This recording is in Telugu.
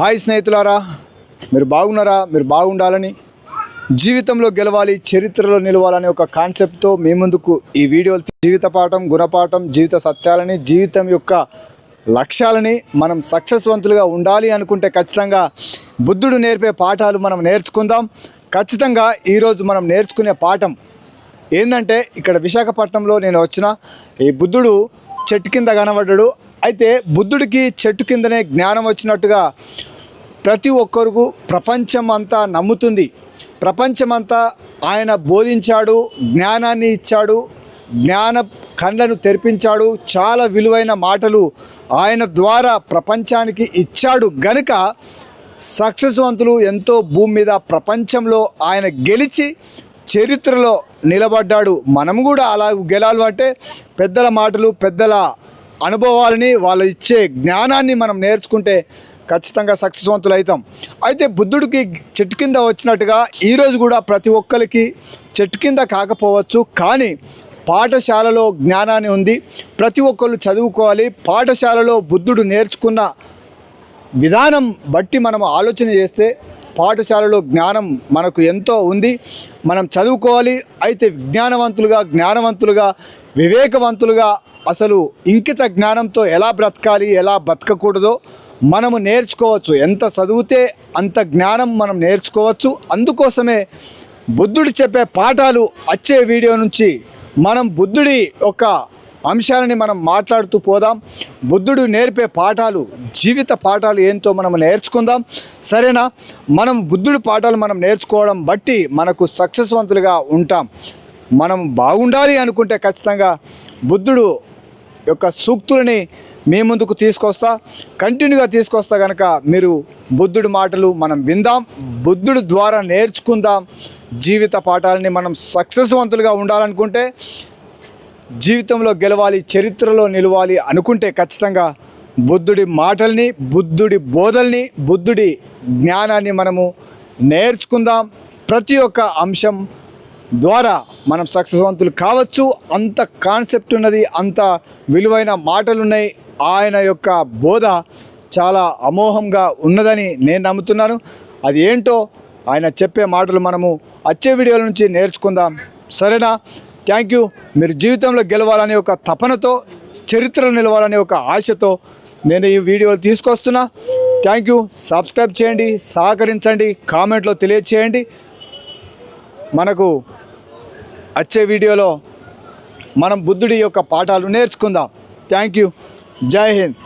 హాయ్ స్నేహితులారా, మీరు బాగున్నారా? మీరు బాగుండాలని, జీవితంలో గెలవాలి, చరిత్రలో నిలవాలనే ఒక కాన్సెప్ట్తో మీ ముందుకు ఈ వీడియోలు జీవిత పాఠం, గుణపాఠం, జీవిత సత్యాలని, జీవితం యొక్క లక్ష్యాలని మనం సక్సెస్వంతులుగా ఉండాలి అనుకుంటే ఖచ్చితంగా బుద్ధుడు నేర్పే పాఠాలు మనం నేర్చుకుందాం. ఖచ్చితంగా ఈరోజు మనం నేర్చుకునే పాఠం ఏంటంటే, ఇక్కడ విశాఖపట్నంలో నేను వచ్చిన ఈ బుద్ధుడు చెట్టు కింద కనబడ్డాడు. అయితే బుద్ధుడికి చెట్టు కిందనే జ్ఞానం వచ్చినట్టుగా ప్రతి ఒక్కరికి ప్రపంచం అంతా నమ్ముతుంది. ప్రపంచమంతా ఆయన బోధించాడు, జ్ఞానాన్ని ఇచ్చాడు, జ్ఞాన కళ్ళను తెరిపించాడు, చాలా విలువైన మాటలు ఆయన ద్వారా ప్రపంచానికి ఇచ్చాడు. గనుక సక్సెస్వంతులు ఎంతో భూమి మీద ప్రపంచంలో ఆయన గెలిచి చరిత్రలో నిలబడ్డాడు. మనం కూడా అలా గెలాలి అంటే పెద్దల మాటలు, పెద్దల అనుభవాలని, వాళ్ళు ఇచ్చే జ్ఞానాన్ని మనం నేర్చుకుంటే ఖచ్చితంగా సక్సెస్వంతులు అవుతాం. అయితే బుద్ధుడికి చెట్టు కింద వచ్చినట్టుగా ఈరోజు కూడా ప్రతి ఒక్కరికి చెట్టు కింద కాకపోవచ్చు, కానీ పాఠశాలలో జ్ఞానాన్ని ఉంది. ప్రతి ఒక్కళ్ళు చదువుకోవాలి. పాఠశాలలో బుద్ధుడు నేర్చుకున్న విధానం బట్టి మనం ఆలోచన చేస్తే పాఠశాలలో జ్ఞానం మనకు ఎంతో ఉంది. మనం చదువుకోవాలి. అయితే జ్ఞానవంతులుగా, వివేకవంతులుగా, అసలు ఇంకిత జ్ఞానంతో ఎలా బ్రతకాలి, ఎలా బ్రతకకూడదో మనము నేర్చుకోవచ్చు. ఎంత చదివితే అంత జ్ఞానం మనం నేర్చుకోవచ్చు. అందుకోసమే బుద్ధుడు చెప్పే పాఠాలు వచ్చే వీడియో నుంచి మనం బుద్ధుడి ఒక అంశాలని మనం మాట్లాడుతూ పోదాం. బుద్ధుడు నేర్పే పాఠాలు, జీవిత పాఠాలు ఏంటో మనం నేర్చుకుందాం. సరేనా? మనం బుద్ధుడి పాఠాలు మనం నేర్చుకోవడం బట్టి మనకు సక్సెస్వంతులుగా ఉంటాం. మనం బాగుండాలి అనుకుంటే ఖచ్చితంగా బుద్ధుడు యొక్క సూక్తులని మీ ముందుకు కంటిన్యూగా తీసుకొస్తా. కనుక మీరు బుద్ధుడి మాటలు మనం విందాం, బుద్ధుడి ద్వారా నేర్చుకుందాం. జీవిత పాఠాలని మనం సక్సెస్వంతులుగా ఉండాలనుకుంటే, జీవితంలో గెలవాలి, చరిత్రలో నిలవాలి అనుకుంటే ఖచ్చితంగా బుద్ధుడి మాటల్ని, బుద్ధుడి బోధల్ని, బుద్ధుడి జ్ఞానాన్ని మనము నేర్చుకుందాం. ప్రతి ఒక్క అంశం ద్వారా మనం సక్సెస్వంతులు కావచ్చు. అంత కాన్సెప్ట్ ఉన్నది, అంత విలువైన మాటలు ఉన్నాయి. ఆయన యొక్క బోధ చాలా అమోఘంగా ఉన్నదని నేను నమ్ముతున్నాను. అది ఏంటో ఆయన చెప్పే మాటలు మనము వచ్చే వీడియోల నుంచి నేర్చుకుందాం. సరేనా? Thank you. మీరు జీవితంలో గెలవాలనే ఒక తపనతో, చరిత్రలో నిలవాలనే ఒక ఆశతో నేను ఈ వీడియోలు తీసుకొస్తున్నా. Thank you. సబ్స్క్రైబ్ చేయండి, సహకరించండి, కామెంట్లో తెలియచేయండి. మనకు వచ్చే వీడియోలో మనం బుద్ధుడి యొక్క పాఠాలు నేర్చుకుందాం. Thank you. జై హింద్.